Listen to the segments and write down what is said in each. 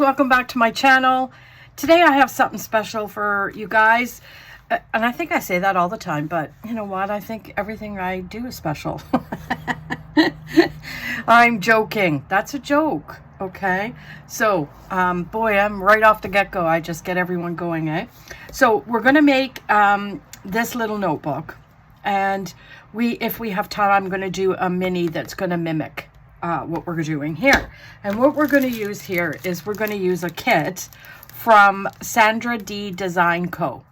welcome back to my channel. Today I have something special for you guys, and I think I say that all the time, but you know what, I think everything I do is special. I'm joking. That's a joke, okay? So boy, I'm right off the get-go. I just get everyone going, eh? So we're gonna make this little notebook, and if we have time, I'm gonna do a mini that's gonna mimic what we're doing here. And what we're going to use here is we're going to use a kit from Sandra D Design Co.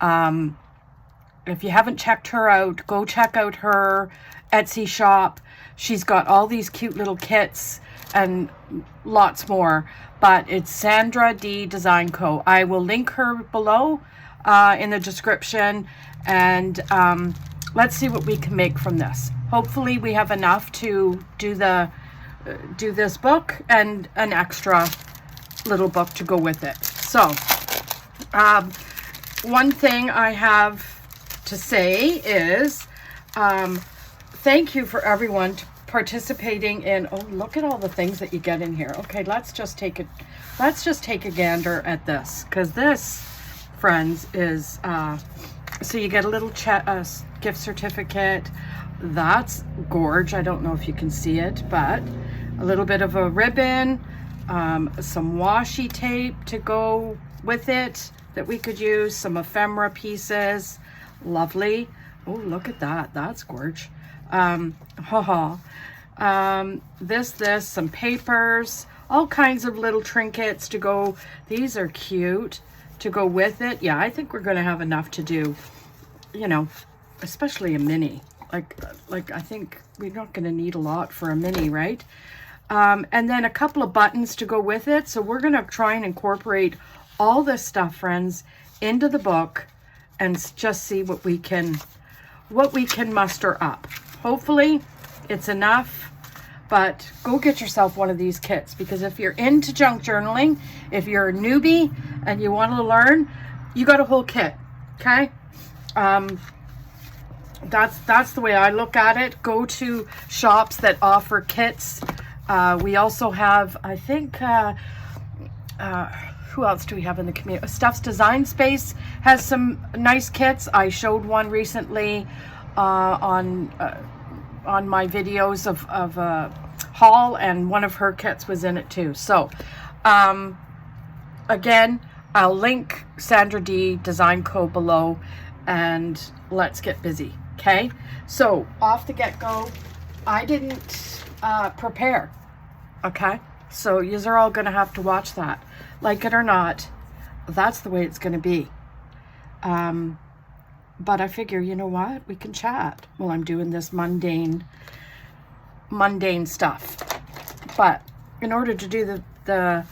If you haven't checked her out, go check out her Etsy shop. She's got all these cute little kits and lots more, but it's Sandra D Design Co. I will link her below in the description, and let's see what we can make from this. Hopefully we have enough to do this book and an extra little book to go with it. So one thing I have to say is thank you for everyone participating in, oh, look at all the things that you get in here. Okay, let's just take a gander at this, because this, friends, is so you get a little gift certificate. That's gorge. I don't know if you can see it, but a little bit of a ribbon, some washi tape to go with it that we could use, some ephemera pieces. Lovely. Oh, look at that. That's gorge. This, some papers, all kinds of little trinkets to go. These are cute to go with it. Yeah, I think we're going to have enough to do, you know, especially a mini. Like I think we're not going to need a lot for a mini, right? And then a couple of buttons to go with it. So we're going to try and incorporate all this stuff, friends, into the book and just see what we can muster up. Hopefully it's enough, but go get yourself one of these kits, because if you're into junk journaling, if you're a newbie and you want to learn, you got a whole kit, okay? That's the way I look at it. Go to shops that offer kits. We also have, I think, who else do we have in the community? Stuff's Design Space has some nice kits. I showed one recently on my videos of a haul, and one of her kits was in it too. So again, I'll link Sandra D Design Co below, and let's get busy. Okay, so off the get-go, I didn't prepare, okay? So you're all going to have to watch that. Like it or not, that's the way it's going to be. But I figure, you know what? We can chat while I'm doing this mundane stuff. But in order to do the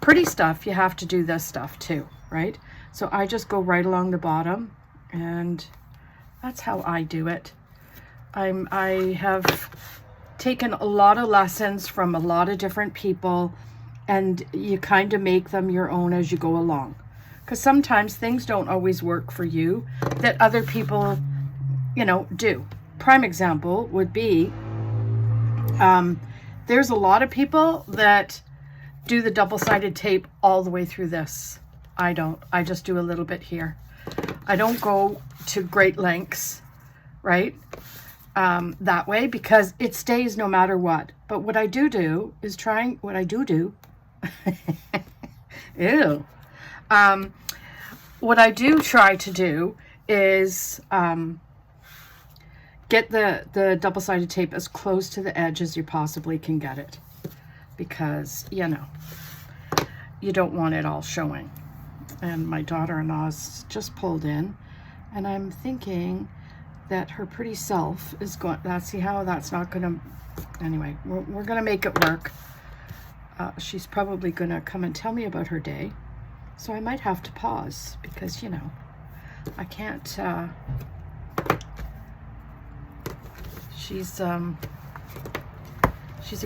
pretty stuff, you have to do this stuff too, right? So I just go right along the bottom, and that's how I do it. I have taken a lot of lessons from a lot of different people, and you kind of make them your own as you go along. Because sometimes things don't always work for you that other people, you know, do. Prime example would be, there's a lot of people that do the double-sided tape all the way through this. I don't. I just do a little bit here. I don't go to great lengths, right? That way, because it stays no matter what. But what I do is what I do ew. What I do try to do is get the double-sided tape as close to the edge as you possibly can get it, because, you know, you don't want it all showing. And my daughter-in-law's just pulled in, and I'm thinking that her pretty self is going, see how that's not gonna, anyway, we're gonna make it work. She's probably gonna come and tell me about her day, so I might have to pause, because, you know, I can't, she's a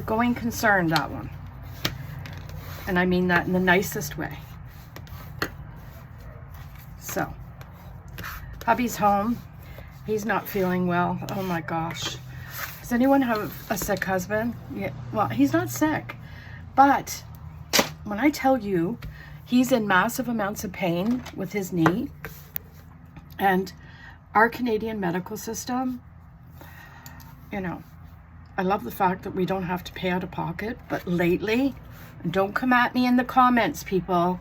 going concern, that one, and I mean that in the nicest way. So, hubby's home. He's not feeling well. Oh my gosh. Does anyone have a sick husband? Yeah. Well, he's not sick, but when I tell you he's in massive amounts of pain with his knee, and our Canadian medical system, you know, I love the fact that we don't have to pay out of pocket, but lately, and don't come at me in the comments, people,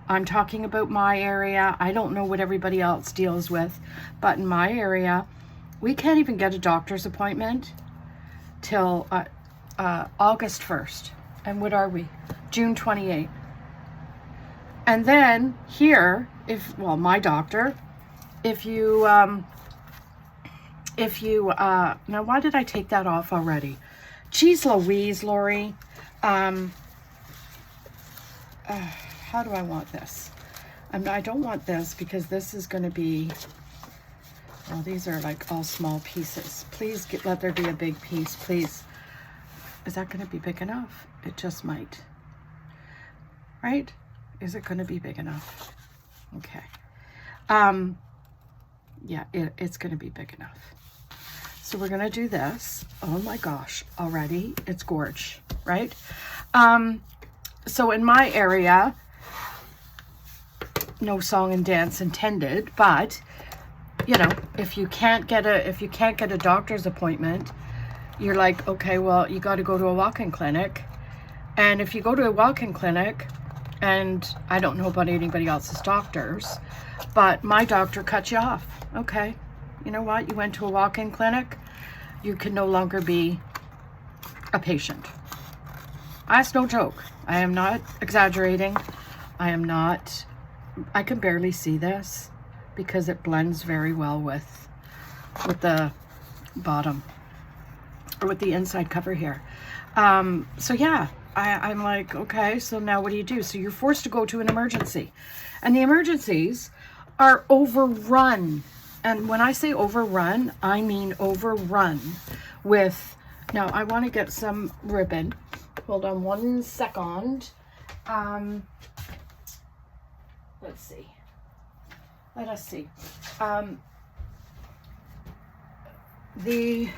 I'm talking about my area. I don't know what everybody else deals with, but in my area, we can't even get a doctor's appointment till August 1st. And what are we? June 28th. And then here, my doctor, now why did I take that off already? Jeez Louise, Lori. How do I want this? I don't want this because this is going to be, well, these are like all small pieces. Please let there be a big piece, please. Is that going to be big enough? It just might. Right? Is it going to be big enough? Okay. Yeah, it's going to be big enough. So we're going to do this. Oh my gosh, already it's gorge, right? So in my area, no song and dance intended, but you know, if you can't get a doctor's appointment, you're like, okay, well, you got to go to a walk-in clinic. And if you go to a walk-in clinic, and I don't know about anybody else's doctors, but my doctor cut you off. Okay, you know what? You went to a walk-in clinic, you can no longer be a patient. That's no joke. I am not exaggerating. I can barely see this because it blends very well with the bottom, or with the inside cover here. So yeah, I'm like, okay, so now what do you do? So you're forced to go to an emergency, and the emergencies are overrun. And when I say overrun, I mean overrun with, now I want to get some ribbon. Hold on one second. Let's see. Let us see. The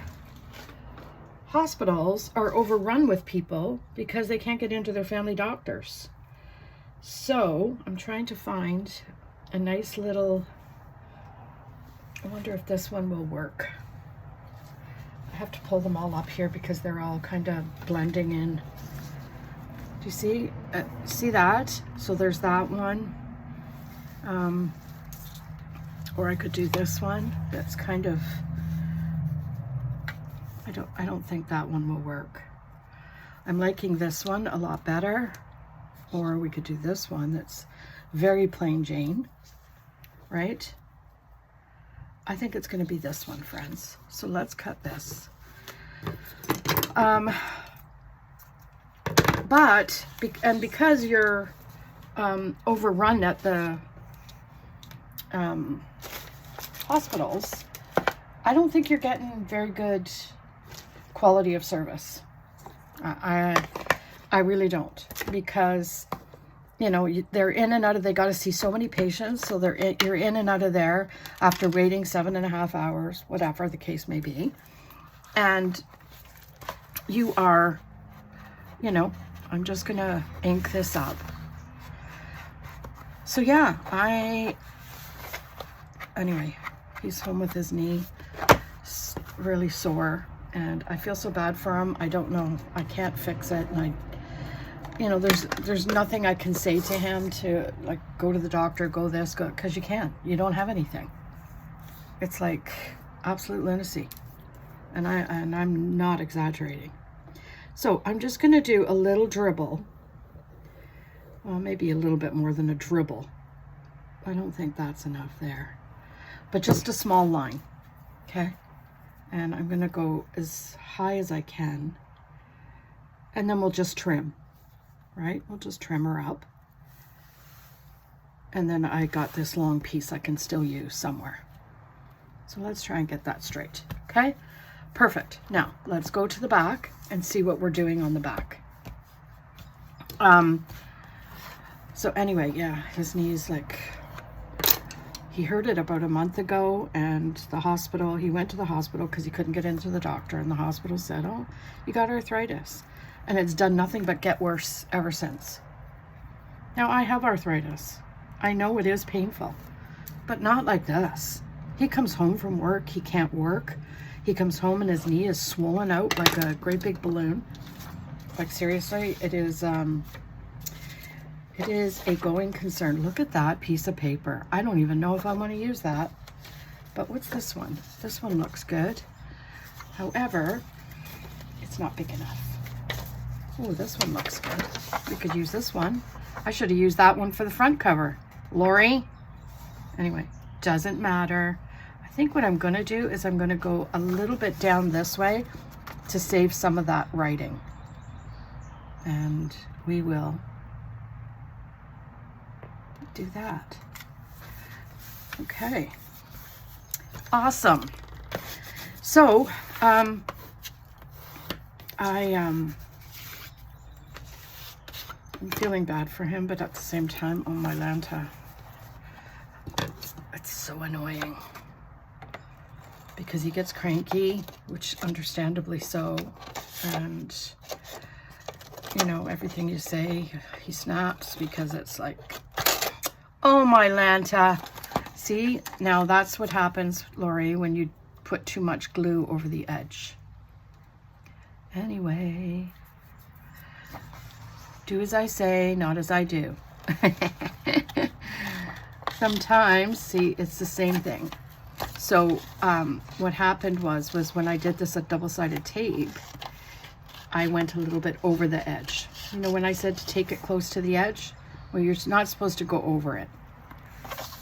hospitals are overrun with people because they can't get into their family doctors. So I'm trying to find a nice little, I wonder if this one will work. I have to pull them all up here because they're all kind of blending in. Do you see? See that? So there's that one. Or I could do this one. That's kind of, I don't think that one will work. I'm liking this one a lot better. Or we could do this one that's very plain Jane, right? I think it's going to be this one, friends. So let's cut this. Because you're overrun at the hospitals, I don't think you're getting very good quality of service. I really don't, because you know, they're in and out of, they got to see so many patients, so you're in and out of there after waiting 7.5 hours, whatever the case may be, and you are, you know, I'm just gonna ink this up. So yeah, anyway, he's home with his knee really sore, and I feel so bad for him. I don't know, I can't fix it, and you know, there's nothing I can say to him to, like, go to the doctor, go this, go, because you can't. You don't have anything. It's like absolute lunacy, and I'm not exaggerating. So I'm just gonna do a little dribble. Well, maybe a little bit more than a dribble. I don't think that's enough there, but just a small line, okay? And I'm gonna go as high as I can, and then we'll just trim. Right? We'll just trim her up. And then I got this long piece I can still use somewhere. So let's try and get that straight. Okay? Perfect. Now, let's go to the back and see what we're doing on the back. So anyway, yeah, his knee's like, he hurt it about a month ago, and he went to the hospital because he couldn't get into the doctor, and the hospital said, oh, you got arthritis. And it's done nothing but get worse ever since. Now, I have arthritis. I know it is painful, but not like this. He comes home from work, he can't work. He comes home and his knee is swollen out like a great big balloon. Like seriously, it is a going concern. Look at that piece of paper. I don't even know if I want to use that. But what's this one? This one looks good. However, it's not big enough. Oh, this one looks good. We could use this one. I should have used that one for the front cover. Lori. Anyway, doesn't matter. I think what I'm going to do is I'm going to go a little bit down this way to save some of that writing. And we will do that. Okay. Awesome. So, I'm feeling bad for him, but at the same time, oh my Lanta, it's so annoying because he gets cranky, which understandably so, and you know, everything you say, he snaps because it's like, oh my Lanta. See, now that's what happens, Lori, when you put too much glue over the edge. Anyway, do as I say, not as I do. Sometimes, see, it's the same thing. So what happened was when I did this at double-sided tape, I went a little bit over the edge. You know, when I said to take it close to the edge, well, you're not supposed to go over it.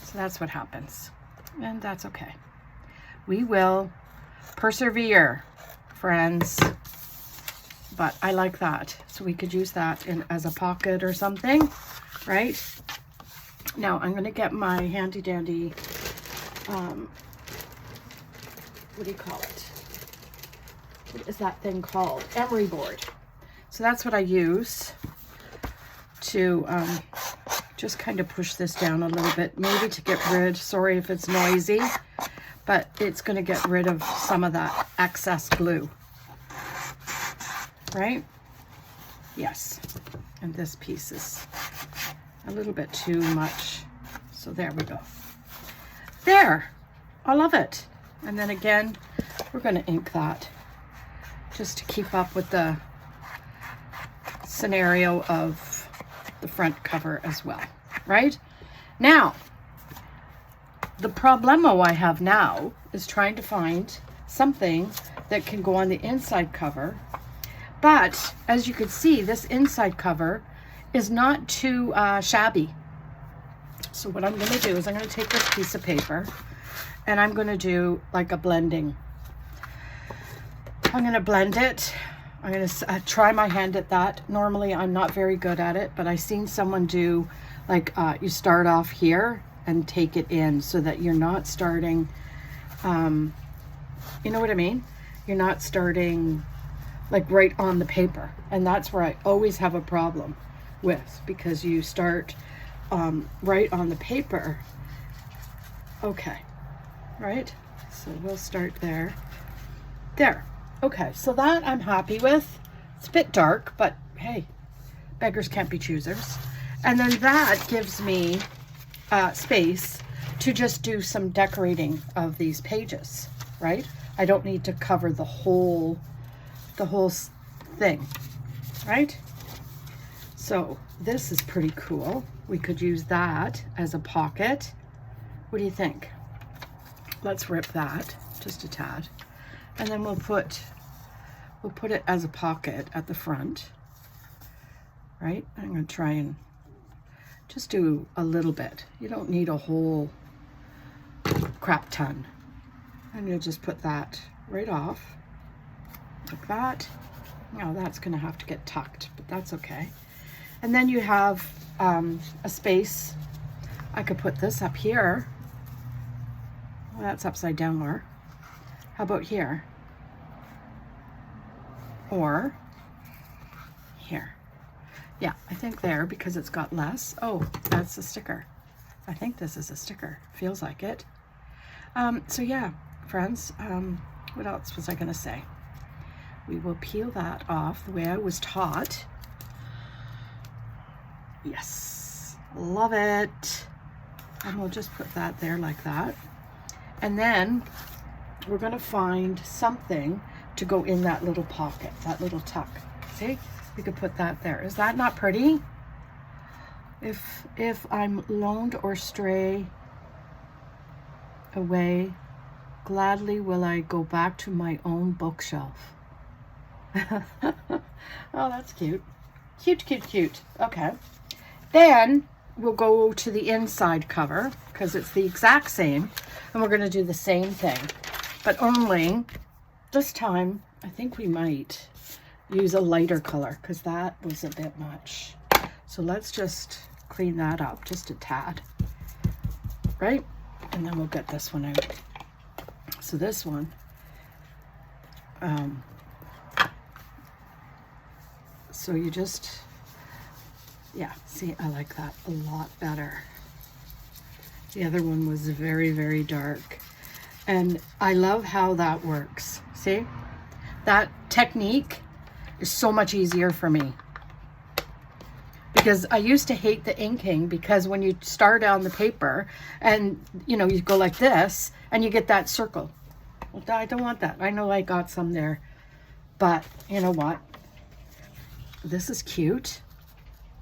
So that's what happens, and that's okay. We will persevere, friends. But I like that, so we could use that as a pocket or something, right? Now I'm going to get my handy dandy, what do you call it? What is that thing called? Emery board. So that's what I use to just kind of push this down a little bit, maybe to get rid, sorry if it's noisy, but it's going to get rid of some of that excess glue, right? Yes. And this piece is a little bit too much. So there we go. There. I love it. And then again, we're going to ink that just to keep up with the scenario of the front cover as well, right? Now, the problemo I have now is trying to find something that can go on the inside cover. But as you can see, this inside cover is not too shabby. So what I'm going to do is I'm going to take this piece of paper and I'm going to do like a blending. I'm going to blend it. I'm going to try my hand at that. Normally I'm not very good at it, but I've seen someone do like you start off here and take it in so that you're not starting, you know what I mean? You're not starting like right on the paper. And that's where I always have a problem with, because you start right on the paper. Okay, right? So we'll start there. There. Okay, so that I'm happy with. It's a bit dark, but hey, beggars can't be choosers. And then that gives me space to just do some decorating of these pages, right? I don't need to cover the whole thing, right? So this is pretty cool. We could use that as a pocket. What do you think? Let's rip that just a tad. And then we'll put it as a pocket at the front, right? I'm going to try and just do a little bit. You don't need a whole crap ton. I'm going to just put that right off like that. Now that's going to have to get tucked, but that's okay. And then you have a space. I could put this up here. Well, that's upside down, Laura. How about here? Or here. Yeah, I think there, because it's got less. Oh, that's a sticker. I think this is a sticker. Feels like it. So yeah, friends, what else was I going to say? We will peel that off the way I was taught. Yes. Love it. And we'll just put that there like that. And then we're going to find something to go in that little pocket, that little tuck. See? We could put that there. Is that not pretty? If I'm loaned or stray away, gladly will I go back to my own bookshelf. Oh, that's cute. Cute, cute, cute. Okay. Then we'll go to the inside cover because it's the exact same. And we're going to do the same thing. But only this time, I think we might use a lighter color because that was a bit much. So let's just clean that up just a tad. Right? And then we'll get this one out. So this one, so you just, yeah, see, I like that a lot better. The other one was very, very dark. And I love how that works. See? That technique is so much easier for me. Because I used to hate the inking because when you start on the paper and, you know, you go like this and you get that circle. Well, I don't want that. I know I got some there. But you know what? This is cute.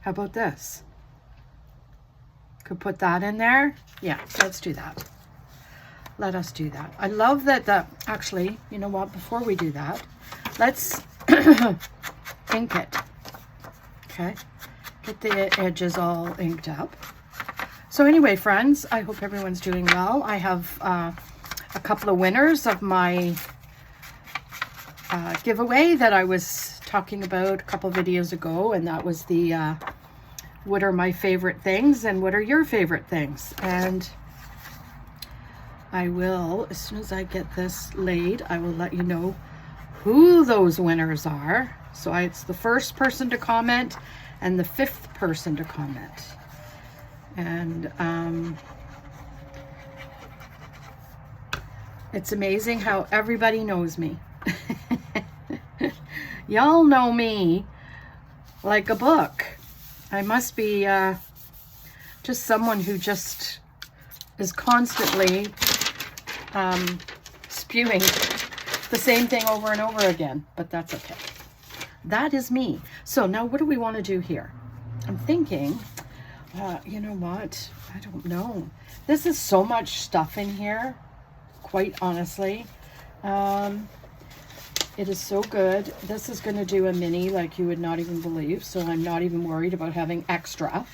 How about this? Could put that in there. Yeah, let's do that. Let us do that. I love that actually, you know what? Before we do that, let's ink it. Okay. Get the edges all inked up. So anyway, friends, I hope everyone's doing well. I have a couple of winners of my giveaway that I was talking about a couple videos ago, and that was the what are my favorite things and what are your favorite things. And I will, as soon as I get this laid, I will let you know who those winners are. So it's the first person to comment and the 5th person to comment. And it's amazing how everybody knows me. Y'all know me like a book. I must be just someone who just is constantly spewing the same thing over and over again, but that's okay. That is me. So now what do we want to do here? I'm thinking, you know what? I don't know. This is so much stuff in here, quite honestly. It is so good. This is going to do a mini like you would not even believe. So I'm not even worried about having extra,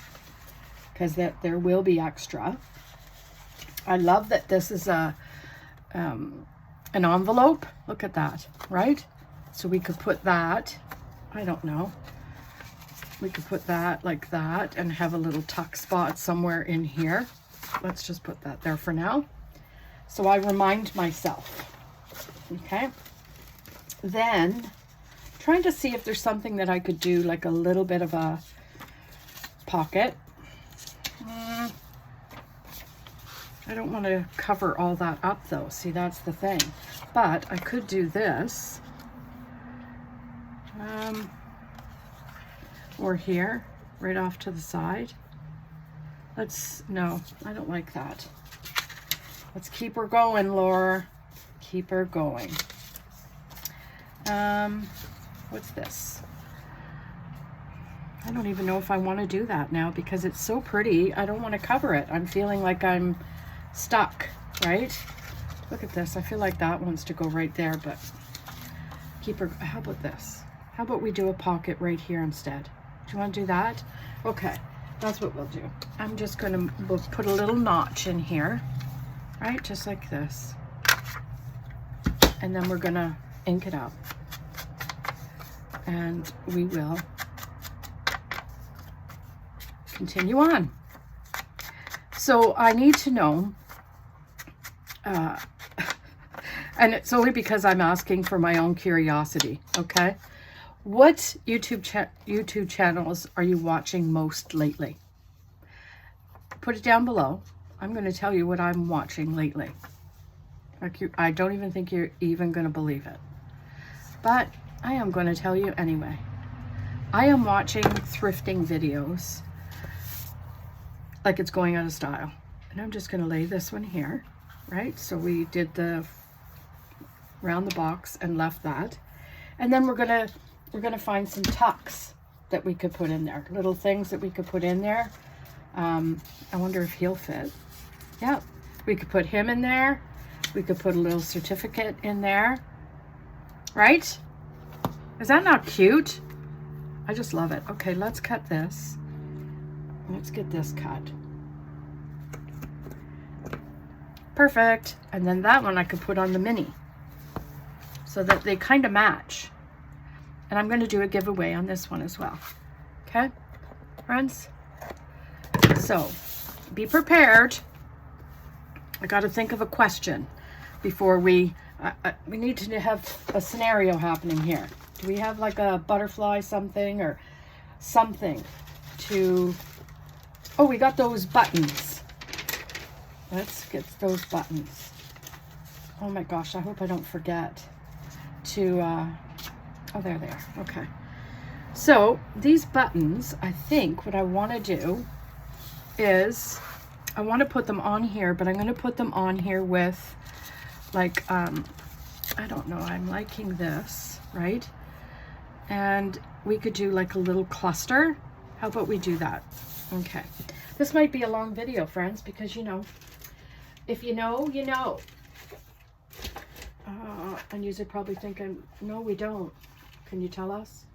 because there will be extra. I love that this is an envelope. Look at that, right? So we could put that, I don't know. We could put that like that and have a little tuck spot somewhere in here. Let's just put that there for now. So I remind myself, okay? Then trying to see if there's something that I could do like a little bit of a pocket. I don't want to cover all that up though. See, that's the thing. But I could do this. Or here, right off to the side. No, I don't like that. Let's keep her going, Laura. Keep her going. What's this? I don't even know if I want to do that now because it's so pretty. I don't want to cover it. I'm feeling like I'm stuck, right? Look at this. I feel like that wants to go right there, but keep her. How about this? How about we do a pocket right here instead? Do you want to do that? Okay, that's what we'll do. I'm just going to put a little notch in here, right? Just like this. And then we're going to ink it up. And we will continue on. So I need to know, and it's only because I'm asking for my own curiosity, okay? What YouTube channels are you watching most lately? Put it down below. I'm going to tell you what I'm watching lately. I don't even think you're even going to believe it. But I am going to tell you anyway. I am watching thrifting videos. like it's going out of style. And I'm just gonna lay this one here, right? So we did the round the box and left that. And then we're gonna find some tucks that we could put in there, little things that we could put in there. I wonder if he'll fit. Yeah, we could put him in there. We could put a little certificate in there, right? Is that not cute? I just love it. Okay, let's cut this. Let's get this cut. Perfect. And then that one I could put on the mini so that they kind of match. And I'm going to do a giveaway on this one as well. Okay, friends? So be prepared. I got to think of a question before we need to have a scenario happening here. Do we have like a butterfly something or something to... Oh, we got those buttons. Let's get those buttons. Oh my gosh, I hope I don't forget to... Oh, there they are. Okay. So these buttons, I think what I want to do is I want to put them on here, but I'm going to put them on here with like, I don't know, I'm liking this, right? And we could do like a little cluster. How about we do that? Okay. This might be a long video, friends, because you know, if you know, you know. And you're probably thinking, no, we don't. Can you tell us?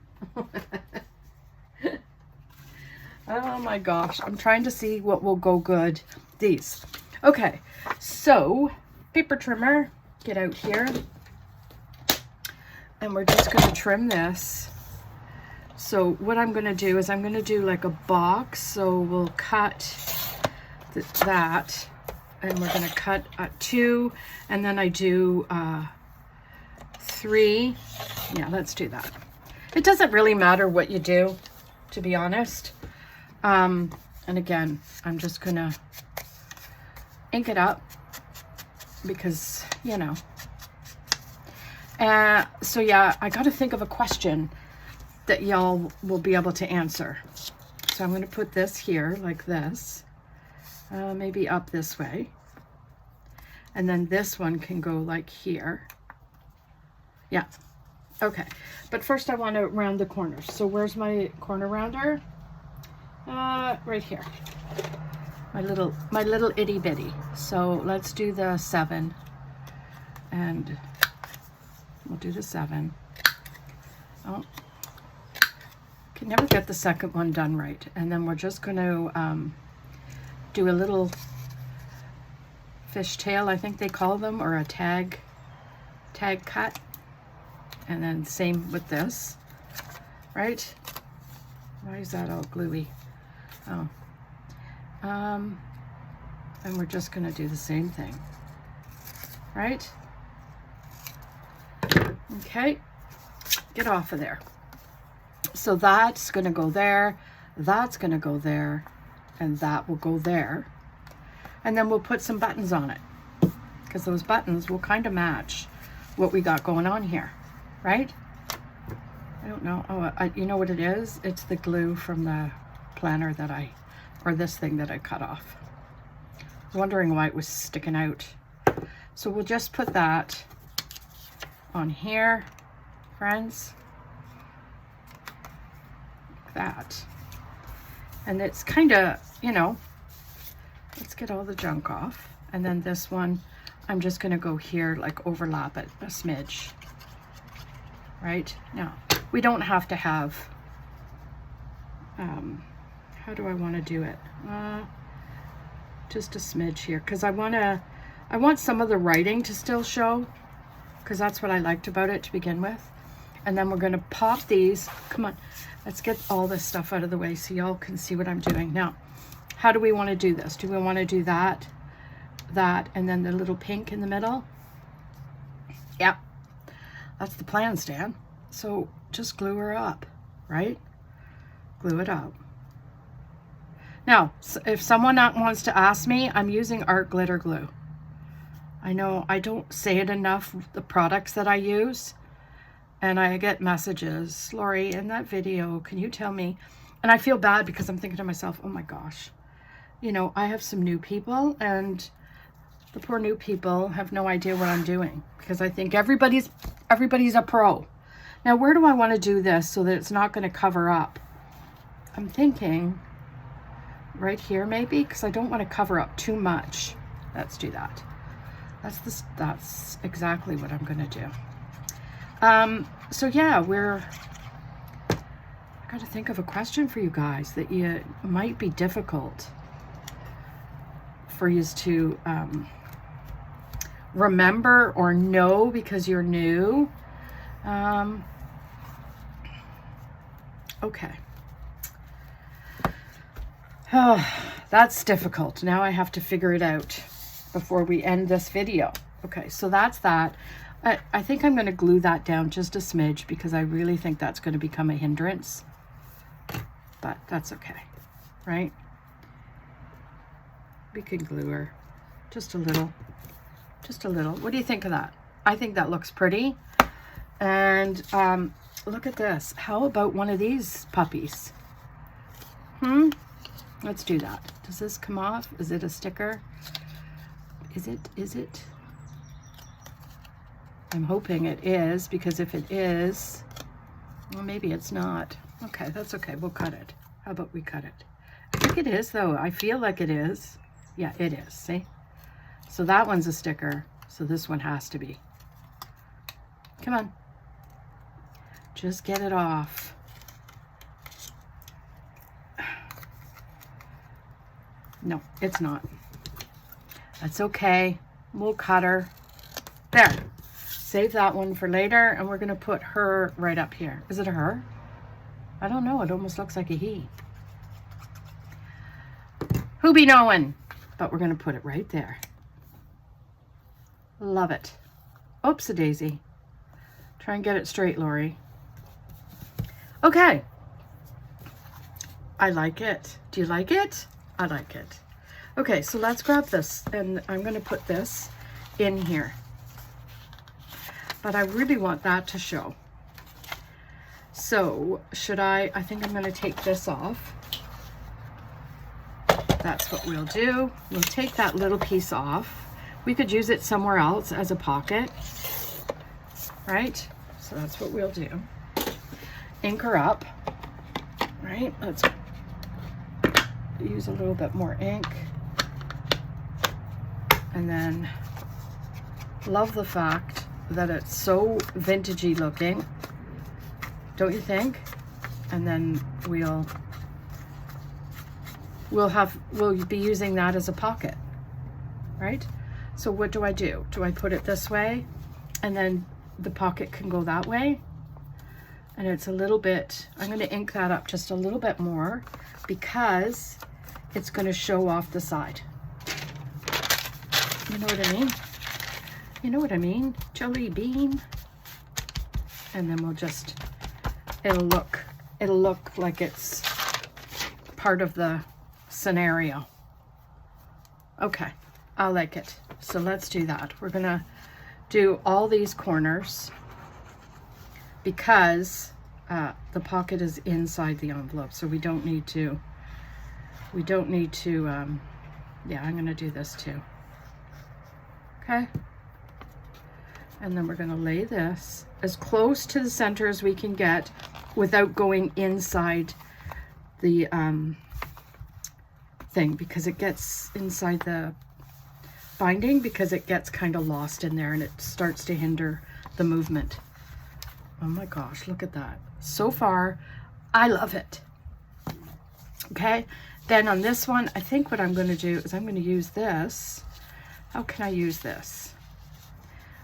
Oh my gosh, I'm trying to see what will go good. These. Okay, so paper trimmer, get out here. And we're just going to trim this. So what I'm going to do is I'm going to do like a box. So we'll cut that. And we're going to cut 2. And then I do 3. Yeah, let's do that. It doesn't really matter what you do, to be honest. And again, I'm just going to ink it up because, you know. So yeah, I got to think of a question that y'all will be able to answer. So I'm going to put this here like this, maybe up this way. And then this one can go like here. Yeah. Okay. But first I want to round the corners. So where's my corner rounder? Right here. My little itty bitty. So let's do the 7. And we'll do the 7. Oh, can never get the second one done right. And then we're just going to do a little fishtail, I think they call them, or a tag cut. And then same with this, right? Why is that all gluey? Oh. And we're just going to do the same thing, right? Okay, get off of there. So that's going to go there, that's going to go there, and that will go there. And then we'll put some buttons on it, because those buttons will kind of match what we got going on here, right? I don't know. Oh, you know what it is? It's the glue from the planner that or this thing that I cut off. I was wondering why it was sticking out. So we'll just put that on here, friends. Like that. And it's kind of, you know, let's get all the junk off. And then this one, I'm just going to go here, like overlap it a smidge. Right? Now, we don't have to have, how do I want to do it? Just a smidge here, because I want some of the writing to still show, because that's what I liked about it to begin with. And then we're going to pop these. Come on, let's get all this stuff out of the way so y'all can see what I'm doing. Now, how do we want to do this? Do we want to do that, and then the little pink in the middle? Yep, that's the plan, Stan. So just glue her up, right? Glue it up. Now, if someone wants to ask me, I'm using art glitter glue. I know I don't say it enough, the products that I use, and I get messages, Lori, in that video, can you tell me? And I feel bad because I'm thinking to myself, oh my gosh, you know, I have some new people, and the poor new people have no idea what I'm doing, because I think everybody's a pro. Now, where do I want to do this so that it's not going to cover up? I'm thinking right here maybe, because I don't want to cover up too much. Let's do that. That's exactly what I'm going to do. So yeah, I got to think of a question for you guys that you might be difficult for you to remember or know because you're new. Okay. Oh, that's difficult. Now I have to figure it out before we end this video. Okay, so that's that. I think I'm going to glue that down just a smidge because I really think that's going to become a hindrance. But that's okay, right? We can glue her just a little. Just a little. What do you think of that? I think that looks pretty. And look at this. How about one of these puppies? Let's do that. Does this come off? Is it a sticker? Is it? I'm hoping it is, because if it is, well, maybe it's not. Okay, that's okay. We'll cut it. How about we cut it? I think it is, though. I feel like it is. Yeah, it is. See? So that one's a sticker. So this one has to be. Come on. Just get it off. No, it's not. That's okay. We'll cut her. There. Save that one for later, and we're going to put her right up here. Is it a her? I don't know. It almost looks like a he. Who be knowing? But we're going to put it right there. Love it. Oops-a-daisy. Try and get it straight, Lori. Okay. I like it. Do you like it? I like it. Okay, so let's grab this, and I'm going to put this in here. But I really want that to show. So I think I'm going to take this off. That's what we'll do. We'll take that little piece off. We could use it somewhere else as a pocket, right? So that's what we'll do. Ink her up, right? Let's use a little bit more ink. And then love the fact that it's so vintagey looking, don't you think? And then we'll be using that as a pocket, right? So what do? Do I put it this way, and then the pocket can go that way? And it's a little bit, I'm going to ink that up just a little bit more because it's going to show off the side. You know what I mean? You know what I mean? Jelly bean. And then we'll just, it'll look like it's part of the scenario. Okay, I like it. So let's do that. We're gonna do all these corners because the pocket is inside the envelope, so we don't need to, yeah, I'm gonna do this too. Okay. And then we're going to lay this as close to the center as we can get without going inside the thing, because it gets inside the binding, because it gets kind of lost in there and it starts to hinder the movement. Oh my gosh, look at that. So far, I love it. Okay, then on this one, I think what I'm going to do is I'm going to use this. How can I use this?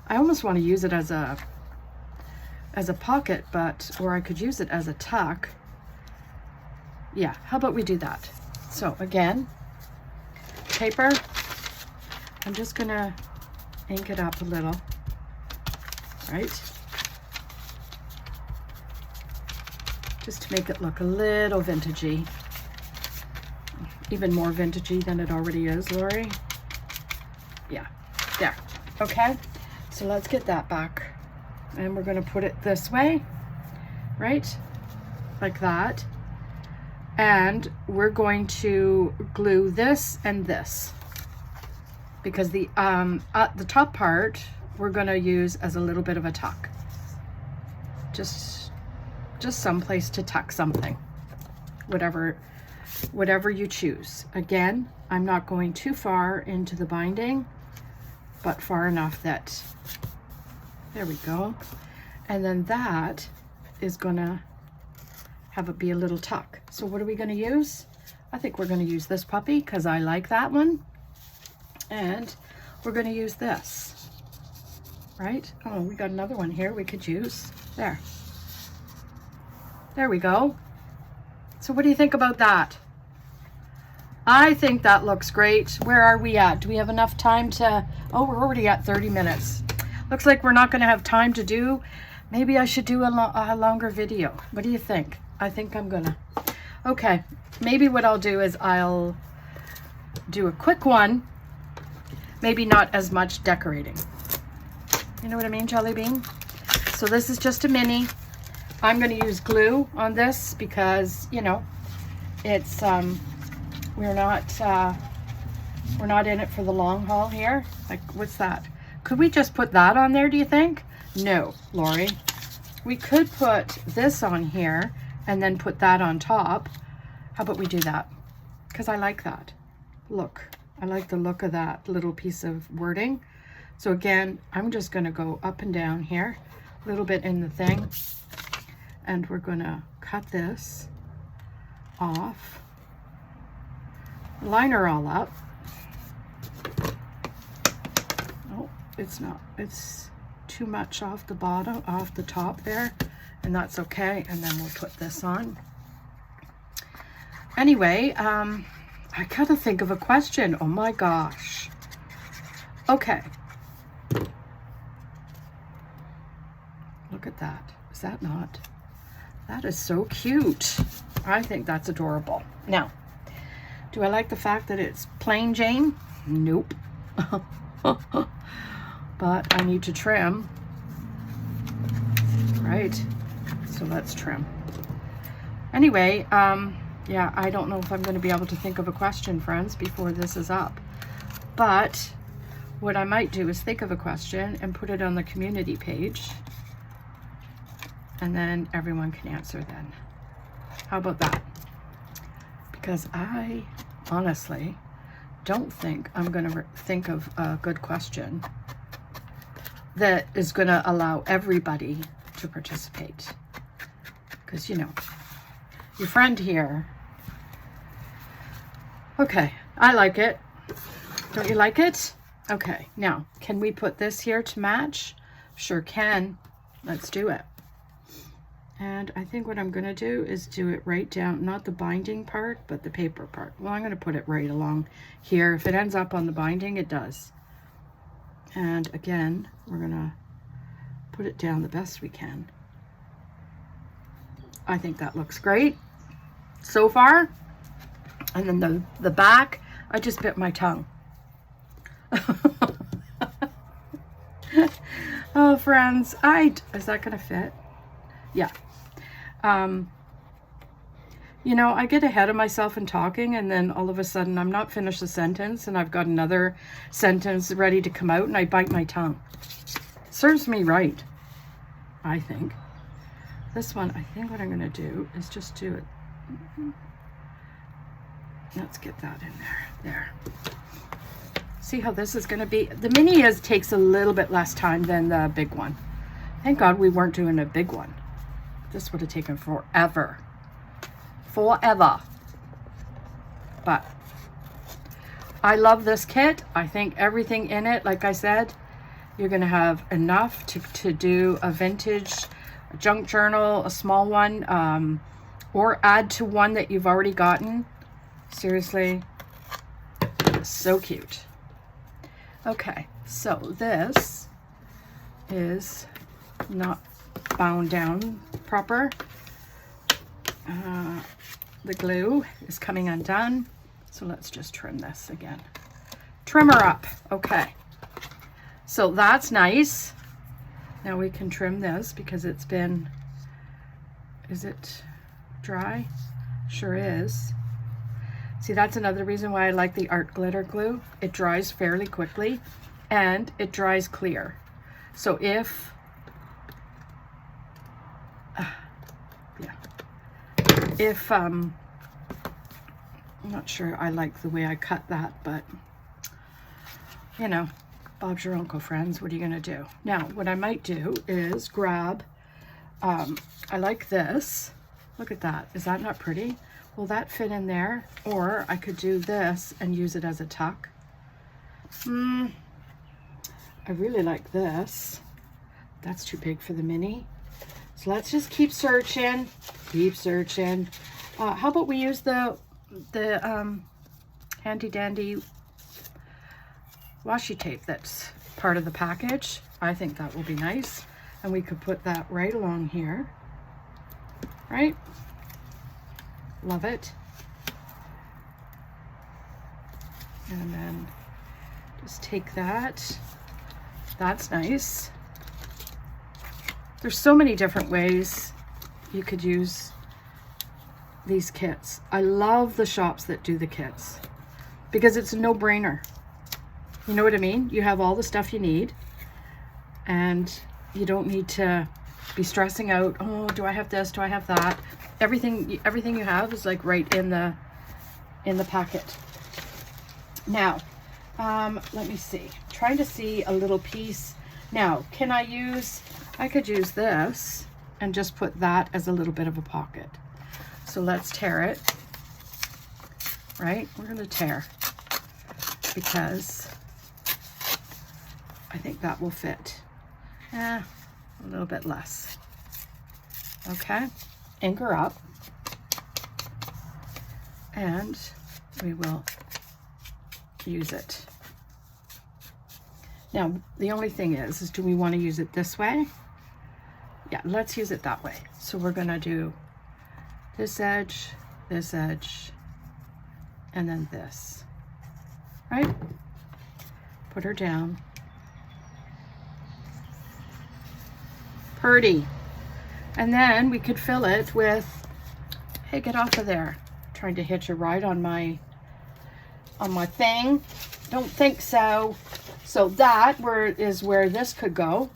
I almost want to use it as a pocket, or I could use it as a tuck. Yeah, how about we do that? So again, paper, I'm just gonna ink it up a little, right? Just to make it look a little vintagey. Even more vintagey than it already is, Lori. Yeah, there, okay? So let's get that back, and we're going to put it this way, right? Like that. And we're going to glue this and this, because the top part we're going to use as a little bit of a tuck. Just some place to tuck something, whatever you choose. Again, I'm not going too far into the binding, but far enough that, there we go. And then that is gonna have it be a little tuck. So what are we gonna use? I think we're gonna use this puppy because I like that one. And we're gonna use this, right? Oh, we got another one here we could use. There we go. So what do you think about that? I think that looks great. Where are we at? Do we have enough time to, oh, we're already at 30 minutes. Looks like we're not gonna have time to do, maybe I should do a longer video. What do you think? I think I'm gonna. Okay, maybe what I'll do is I'll do a quick one, maybe not as much decorating. You know what I mean, Jelly Bean? So this is just a mini. I'm gonna use glue on this because, you know, it's, we're not in it for the long haul here. Like, what's that? Could we just put that on there, do you think? No, Lori. We could put this on here and then put that on top. How about we do that? Because I like that. Look, I like the look of that little piece of wording. So again, I'm just gonna go up and down here, a little bit in the thing, and we're gonna cut this off. Line her all up. Oh, it's not, it's too much off the bottom, off the top there, and that's okay. And then we'll put this on. Anyway, I gotta think of a question. Oh my gosh. Okay. Look at that. Is that not? That is so cute. I think that's adorable. Now, do I like the fact that it's plain Jane? Nope. But I need to trim. Right. So let's trim. Anyway, yeah, I don't know if I'm going to be able to think of a question, friends, before this is up. But what I might do is think of a question and put it on the community page. And then everyone can answer then. How about that? Because I honestly don't think I'm going to think of a good question that is going to allow everybody to participate. Because, you know, your friend here. Okay, I like it. Don't you like it? Okay, now, can we put this here to match? Sure can. Let's do it. And I think what I'm going to do is do it right down, not the binding part, but the paper part. Well, I'm going to put it right along here. If it ends up on the binding, it does. And again, we're going to put it down the best we can. I think that looks great so far. And then the back, I just bit my tongue. Oh, friends, is that going to fit? Yeah. You know, I get ahead of myself in talking, and then all of a sudden I'm not finished the sentence and I've got another sentence ready to come out and I bite my tongue. Serves me right, I think. This one, I think what I'm going to do is just do it. Let's get that in there. There. See how this is going to be? The mini takes a little bit less time than the big one. Thank God we weren't doing a big one. This would have taken forever. Forever. But I love this kit. I think everything in it, like I said, you're going to have enough to do a vintage, a junk journal, a small one, or add to one that you've already gotten. Seriously, so cute. Okay, so this is not bound down proper. The glue is coming undone, so let's just trim this again. Trim her up. Okay, so that's nice. Now we can trim this because it's been, is it dry? Sure is. See, that's another reason why I like the art glitter glue. It dries fairly quickly and it dries clear. So if, I'm not sure I like the way I cut that, but you know, Bob's your uncle, friends. What are you gonna do? Now, what I might do is grab, I like this. Look at that. Is that not pretty? Will that fit in there? Or I could do this and use it as a tuck. I really like this. That's too big for the mini. So let's just keep searching. Keep searching. How about we use the handy dandy washi tape that's part of the package. I think that will be nice. And we could put that right along here. Right? Love it. And then just take that. That's nice. There's so many different ways you could use these kits. I love the shops that do the kits because it's a no-brainer. You know what I mean? You have all the stuff you need and you don't need to be stressing out, oh, do I have this? Do I have that? Everything you have is like right in the packet. Now, let me see. I'm trying to see a little piece. Now, I could use this and just put that as a little bit of a pocket. So let's tear it, right? We're going to tear because I think that will fit. A little bit less. Okay, anchor up, and we will use it. Now, the only thing is do we want to use it this way? Yeah, let's use it that way. So we're going to do this edge, and then this, right? Put her down. Pretty. And then we could fill it with, hey, get off of there. Trying to hitch a ride on my thing. Don't think so. So that is where this could go.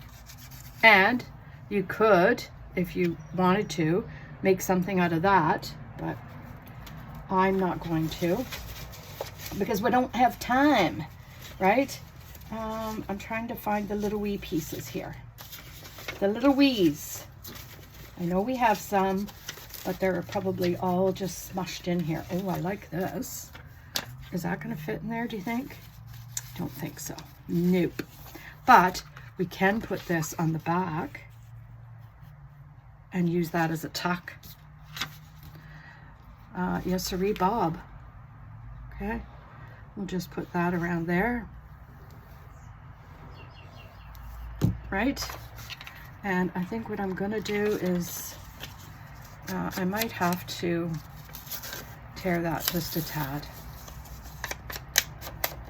And you could, if you wanted to, make something out of that, but I'm not going to because we don't have time, right? I'm trying to find the little wee pieces here. The little wees. I know we have some, but they're probably all just smushed in here. Oh, I like this. Is that going to fit in there, do you think? Don't think so. Nope. But we can put this on the back and use that as a tuck. Yes, sirree, Bob. Okay. We'll just put that around there. Right? And I think what I'm going to do is I might have to tear that just a tad.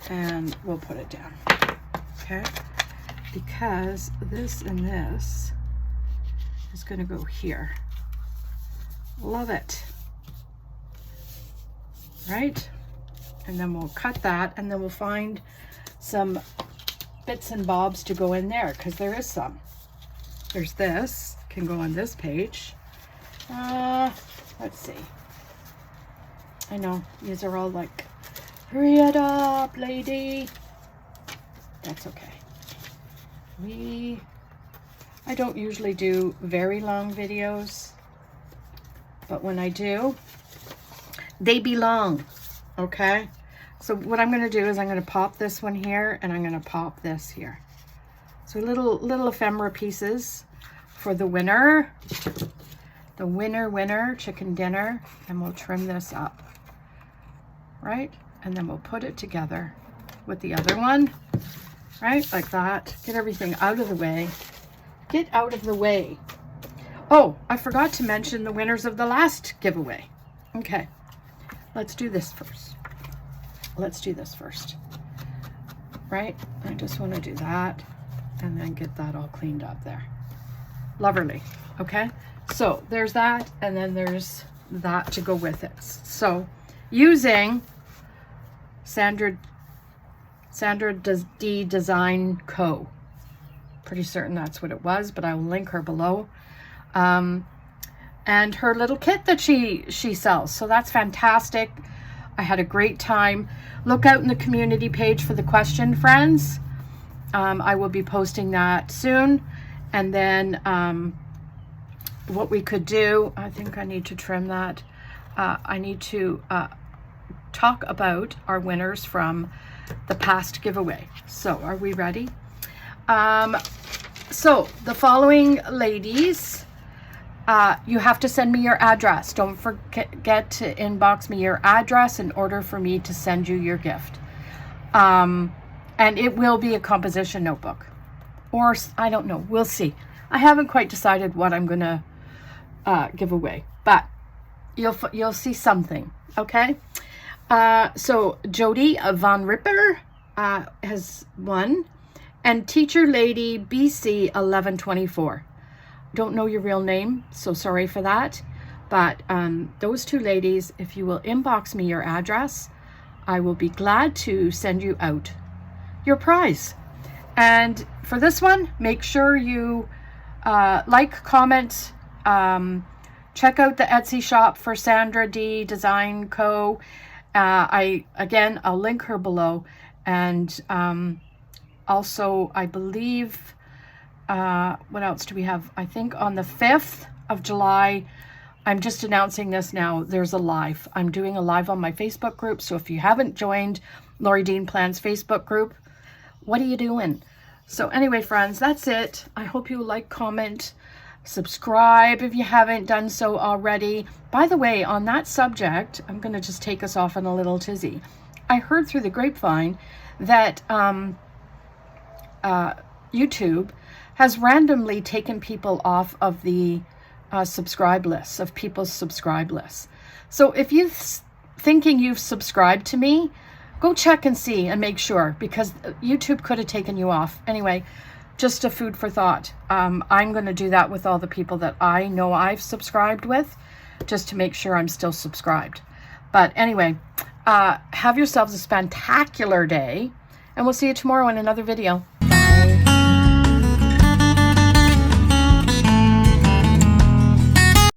And we'll put it down. Okay? Because this and this is going to go here. Love it. Right? And then we'll cut that and then we'll find some bits and bobs to go in there because there is some. There's this, can go on this page. Let's see. I know, these are all like, hurry it up, lady. That's okay. I don't usually do very long videos, but when I do, they belong, okay? So what I'm gonna do is I'm gonna pop this one here and I'm gonna pop this here. So little ephemera pieces for the winner. The winner chicken dinner, and we'll trim this up, right? And then we'll put it together with the other one, right? Like that. Get everything out of the way. Get out of the way. Oh, I forgot to mention the winners of the last giveaway. Okay, let's do this first. Let's do this first, right? I just want to do that and then get that all cleaned up there. Loverly, okay? So there's that, and then there's that to go with it. So using Sandra D Design Co. Pretty certain that's what it was, but I will link her below. And her little kit that she sells. So that's fantastic. I had a great time. Look out in the community page for the question, friends. I will be posting that soon. And then what we could do, I think I need to trim that. I need to talk about our winners from the past giveaway. So are we ready? So the following ladies, you have to send me your address. Don't forget to inbox me your address in order for me to send you your gift. And it will be a composition notebook. Or, I don't know. We'll see. I haven't quite decided what I'm going to give away. But you'll see something. Okay? So, Jody Von Ripper has won. And Teacher Lady BC 1124. Don't know your real name, so sorry for that. But those two ladies, if you will inbox me your address, I will be glad to send you out your prize. And for this one, make sure you like, comment, check out the Etsy shop for Sandra D Design Co. I'll link her below. And also, I believe, what else do we have? I think on the 5th of July, I'm just announcing this now, there's a live. I'm doing a live on my Facebook group. So if you haven't joined Loriedeanplans Facebook group, what are you doing? So anyway, friends, that's it. I hope you like, comment, subscribe if you haven't done so already. By the way, on that subject, I'm going to just take us off on a little tizzy. I heard through the grapevine that YouTube has randomly taken people off of the subscribe lists, of people's subscribe lists. So if you're thinking you've subscribed to me, go check and see and make sure, because YouTube could have taken you off. Anyway, just a food for thought. I'm going to do that with all the people that I know I've subscribed with, just to make sure I'm still subscribed. But anyway, have yourselves a spectacular day, and we'll see you tomorrow in another video.